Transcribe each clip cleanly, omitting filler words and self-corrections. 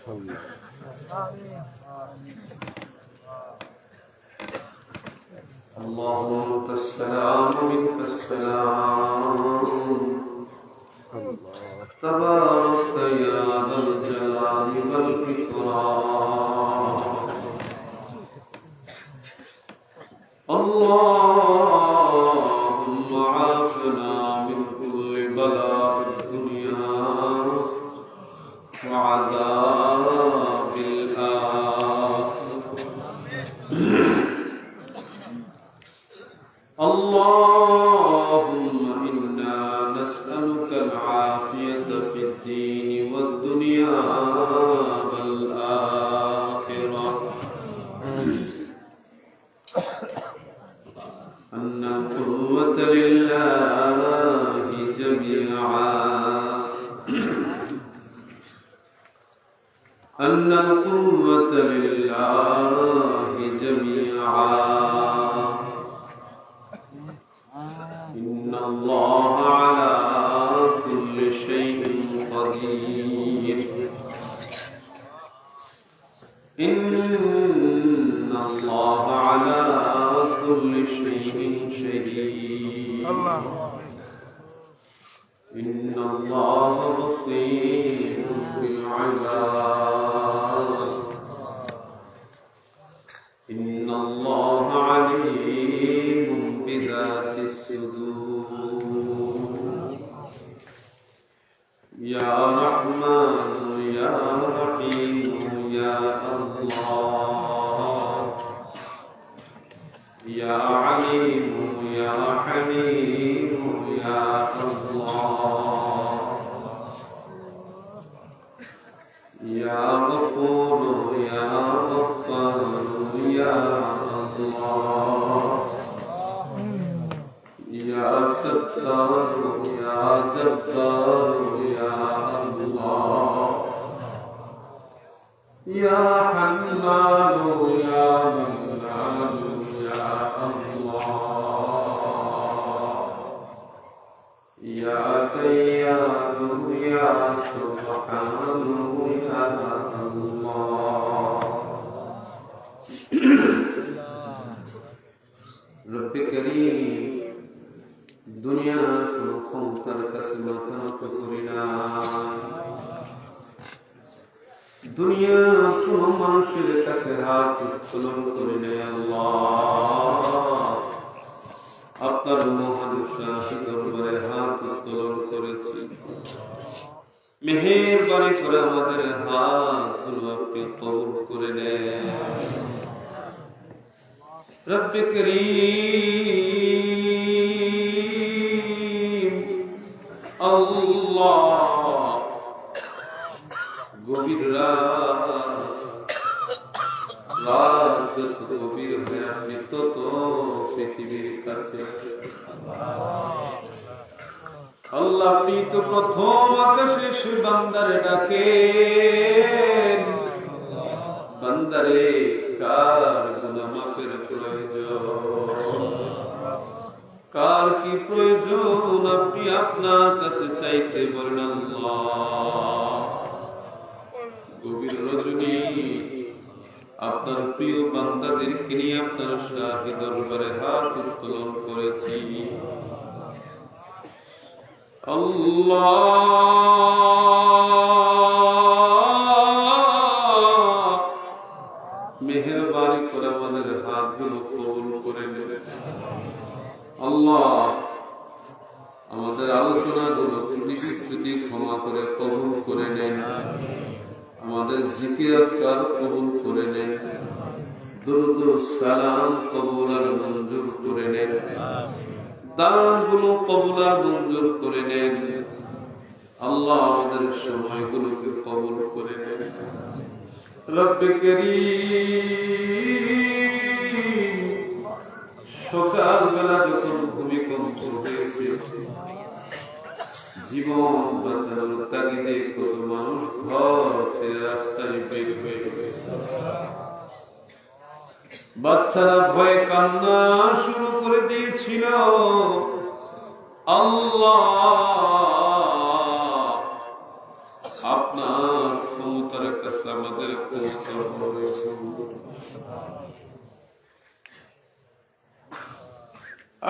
اللهم انت السلام منك السلام تبارك يا ذا الجلال والإكرام اللهم عافنا من كل بلاء الدنيا وعذاب الآخرة اللهم إنا نسألك العافية في الدين والدنيا والآخرة أن القوة لله جميعا أن القوة لله جميعا إن الله على كل شيء قدير إن الله على كل شيء شهيد إن الله بصير بالعباد إن الله عليم بذات الصدور يا رحمن يا رحيم يا الله يا عليم يا حليم يا الله يا غفور يا غفار يا الله يا ستار يا جبار يا الله يا حنان يا منان يا الله يا ديان يا سبحان يا الله رب كريم দুনিয়া কোন ক্ষমতার কাছে মাথা নত করি না, দুনিয়া কোন মানুষের কাছে হাত উত্তোলন করি না। আল্লাহ আপনার মহান শাহী দরবারে হাত উত্তোলন করেছি, মেহেরবানি করে আমাদের হাতগুলো আপনি কবুল করে নেন। রব্বে করিম আল্লাহ, গভীর রাত যত গভীর হয়ে আপনি তত পৃথিবীর কাছে। আল্লাহ আপনি তো প্রথম আকাশে সে বান্দারে ডাকেন, বান্দারে কার গুনাহ মাফের প্রয়োজন, কার কি প্রয়োজন আপনি আপনার কাছে চাইতে বলেন। আল্লাহ গভীর রজনী আপনার প্রিয় বান্দাদেরকে নিয়ে আপনার শাহী দরবারে হাত উত্তোলন করেছি। আল্লাহ মেহেরবানি করে আমাদের হাতগুলো কবুল করে নেবেন। আল্লাহ আমাদের আলোচনাগুলো ত্রুটি বিচ্যুতি ক্ষমা করে কবুল করে নেন, আমাদের জিকির আজকার কবুল করে নেন, দুরূদ ও সালাম কবুল আর মঞ্জুর করে নেন, দানগুলো কবুল আর মঞ্জুর করে নেন। আল্লাহ আমাদের সময়গুলোকে কবুল করে নেন। রব্বে করিম সকালবেলা যখন ভূমিকম্প হয়েছে, জীবন বাঁচানোর তাগিদে কত মানুষ ঘর ছেড়ে রাস্তায় বের হয়ে গেছে, বাচ্চারা ভয়ে কান্না শুরু করে দিয়েছিল। আল্লাহ আপনার ক্ষমতার কাছে কাছে আমাদের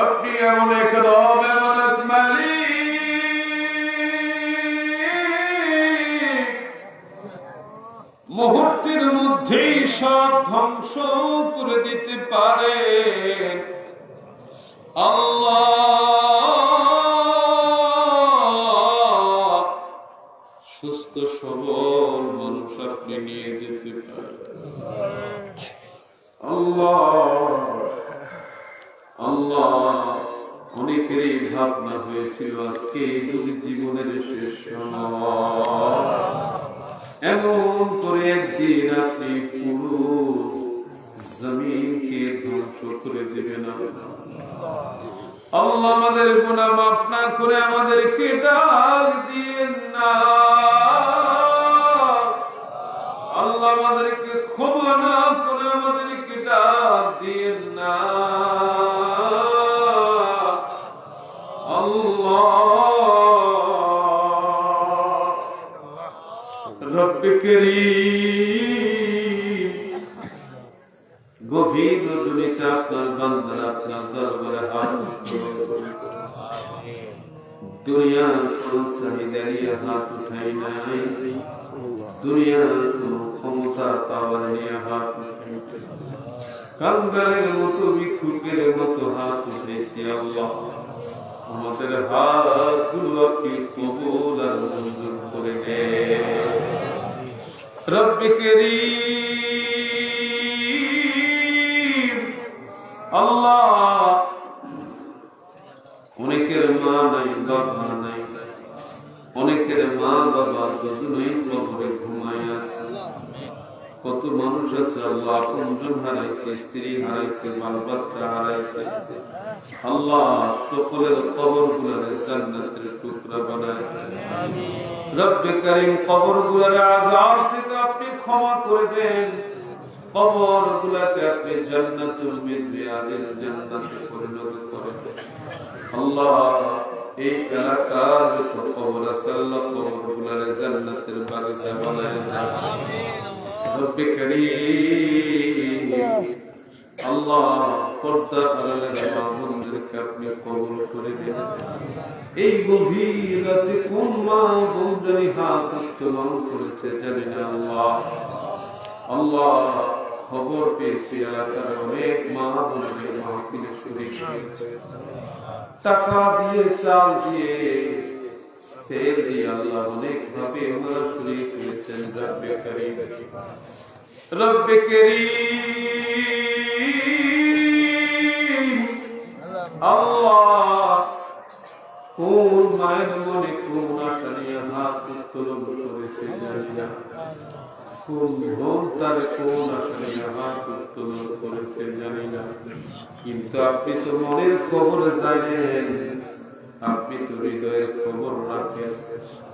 আপনি এমন এক রব, এমন এক মালিক, মুহূর্তের মধ্যেই সব ধ্বংস করে দিতে পারেন। আল্লাহ সুস্থ সবল মানুষ আপনি নিয়ে যেতে পারেন। আল্লাহ অনেকেরই ভাবনা হয়েছিল আজকে যদি জীবনের শেষ এমন করে একদিন আপনি পুরো জমিনকে ধ্বংস করে দেবেন। আল্লাহ আমাদের গুনাহ মাফ না করে আমাদেরকে ডাক দিয়েন না। আল্লাহ আমাদেরকে ক্ষমা না করে আমাদেরকে ডাক দিয়েন না। রব্বে করিম, গভীর রজনীতে আপনার বান্দারা আপনার দরবারে হাত দুনিয়ার কোন চাহিদারিয়া হাত উঠাই নাই, দুনিয়ার কোন ক্ষমতা পাওয়ার নিয়ে হাত উঠাই, কাঙ্গালের মতো ভিক্ষুকের মতো হাত উঠেছি। আল্লাহ আমাদের হাতগুলো আপনি কবুল আর মঞ্জুর করে নেন। রব্বে করিম, আল্লাহ অনেকের মা নাই, বাবা নাই, অনেকের মা বাবা দুজনেই কবরে ঘুমায় আছে। কত মানুষ আছে আল্লাহ আপনজন হারাইছে, স্ত্রী হারাইছে, বাল বাচ্চা হারাইছে। আল্লাহ সকলের কবরগুলোরে জান্নাতের টুকরা বানায়। রব্বে করিম, কবরগুলোর আযাব থেকে আপনি ক্ষমা করে দেন, কবরগুলোকে আপনি জান্নাতুল মিররিয়াদের জান্নাতে পরিণত করেন। আল্লাহ এই এলাকার যত কবর আছে আল্লাহ কবরগুলোরে জান্নাতের বাগিচা বানায় দেন। রব্বে করিম, আল্লাহ পর্দা আড়ালের মা-বোনদেরকে আপনি কবুল করে দিন। এই গভীর রাতে কোন মা বোন জানি হাত উত্তোলন করেছে জানি না। আল্লাহ খবর পেয়েছি এলাকার অনেক মা বোনদের মাহফিলে শরীক হয়েছে, টাকা দিয়ে, চাল দিয়ে, তেল দিয়ে, আল্লাহ অনেক ভাবে ওনারা শরীক হয়েছেন। রব্বে করিম, রব্বে করিম, আল্লাহ কোন মায়ের মনে কোন আশা নিয়ে হাত উত্তোলন করেছে জানি না, কোন বোন তার কোন আশা নিয়ে হাত উত্তোলন করেছে জানি না, কিন্তু আপনি তো মনের খবর জানেন, আপনি তো হৃদয়ের খবর রাখেন।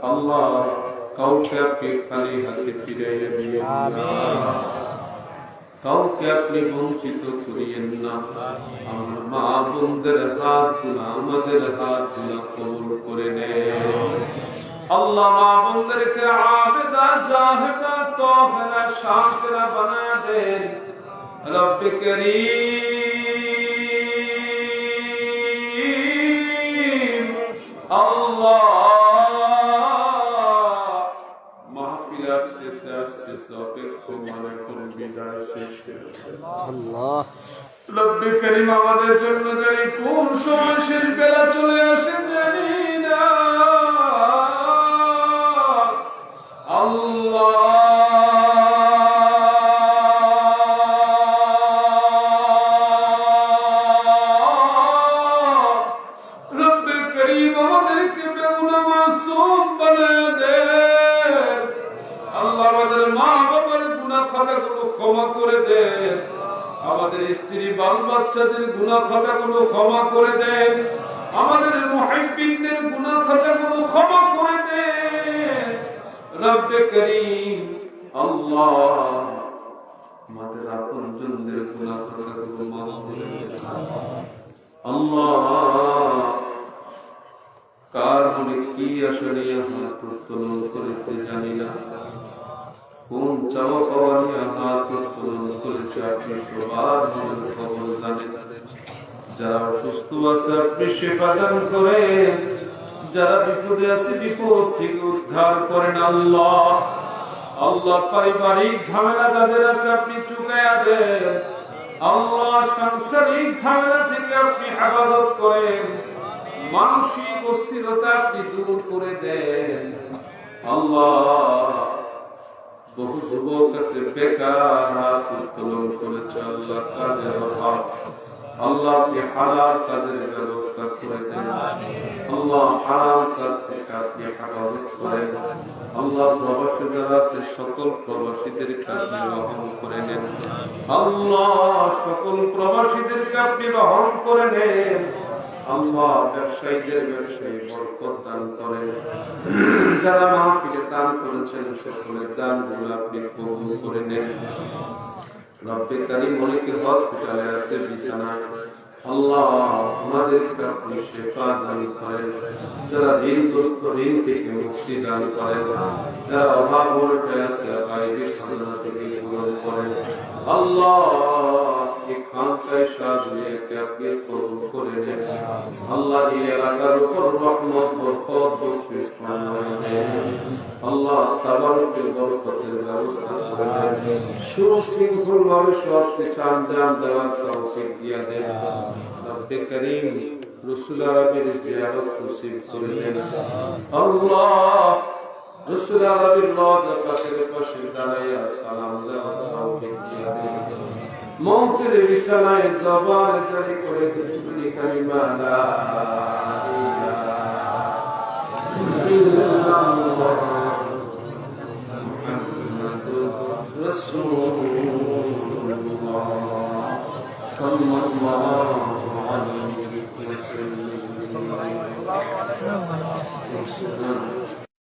আল্লাহ কাউকে আপনি খালি হাতে ফিরাইয়া দিয়েন না, কাউকে আপনি বঞ্চিত করিয়েন না। আমার মা বোনদের হাতগুলো, আমাদের হাতগুলো কবুল করে নেন। আল্লাহ মা বোনদেরকে আবেদা, জাহেদা, তাহেরা, শাকিরা বানায় দেন। রব্বে করিম, আল্লাহ মাহফিল আসতেছে আসতেছে অপেক্ষমান করে বিদায় শেষ করে আল্লাহ। রব্বে করিম, আমাদের জন্য জানি কোন সময় শেষ বেলা চলে আসে জানি না। আল্লাহ রব্বে করিম, আমাদেরকে বেগুনা মাসুম বানায় দেন। আল্লাহ আমাদের মা বাবার গুনাহ খাতাগুলো ক্ষমা করে দেন, আমাদের স্ত্রী বাল বাচ্চাদের গুনাহ খাতাগুলো ক্ষমা করে দেন, আমাদের মুহিব্বিনদের গুনাহ খাতাগুলো ক্ষমা করে দেন। রব্বে করিম, আল্লাহ আমাদের আপনজনদের গুনাহ খাতাগুলো মাফ করে দেন। আল্লাহ কার মনে কি আশা নিয়ে হাত উত্তোলন করেছে জানি না, কোন চাওয়া পাওয়া নিয়ে হাত উত্তোলন করেছে, আপনি সবার মনের খবর জানেন। যারা অসুস্থ আছে আপনি সেবা দান করেন, যারা বিপদে আছে বিপদ থেকে উদ্ধার করেন। আল্লাহ আল্লাহ পারিবারিক ঝামেলা যাদের আছে আপনি চুকাইয়া দেন। আল্লাহ সাংসারিক ঝামেলা থেকে আপনি হেফাজত করেন, মানসিক অস্থিরতা আপনি দূর করে দেন। আল্লাহ বহু যুবক আছে বেকার, হাত উত্তোলন করেছে, আল্লাহ কাজের অভাব, আল্লাহ আপনি হালাল কাজের ব্যবস্থা করে দেন। আল্লাহ হারাম কাজ থেকে আপনি হেফাজত করেন। আল্লাহ প্রবাসী যারা আছে সকল প্রবাসীদেরকে আপনি রহম করে নেন। আল্লাহ সকল প্রবাসীদেরকে আপনি রহম করে নেন। আল্লাহ ব্যবসায়ীদের ব্যবসায়ী বরকত দান করেন। যারা মাহফিলে দান করেছেন সকলের দানগুলো আপনি কবুল করে নেন। রব্বে কারীম অনেকে হসপিটালে আছে বিছানায়, আল্লাহ ওনাদেরকে আপনি শিফা দান করেন। যারা ঋণগ্রস্ত ঋণ থেকে মুক্তি দান করেন, যারা অভাব অনটনে আছে বাইরে সামনা থেকে পূরণ করেন। আল্লাহ এই খানকায় সাজিয়েকে আপনি কবুল করে নেন। আল্লাহ এই এলাকার উপর রহমত বরকত বর্ষিত ফরমায়েন। আল্লাহ তাবারকের বরকতের ব্যবস্থা করে দেন। সুশৃঙ্খল ভাবে সব কিছু আঞ্জাম দেওয়ার তৌফিক দিয়ে দেন। রব্বে কারীম রাসূল আরবের জিয়ারত নসিব করে দেন। আল্লাহ রাসূল আরবের রওজা পাকের পাশে দাঁড়াইয়া সালাম দেওয়ার তৌফিক দিয়ে দেন। মওতের বিছানায় জবান জারি করে দিন কালিমা লা ইলাহা ইল্লাল্লাহ মুহাম্মাদুর রাসূলুল্লাহ সাল্লাল্লাহু আলাইহি ওয়াসাল্লাম।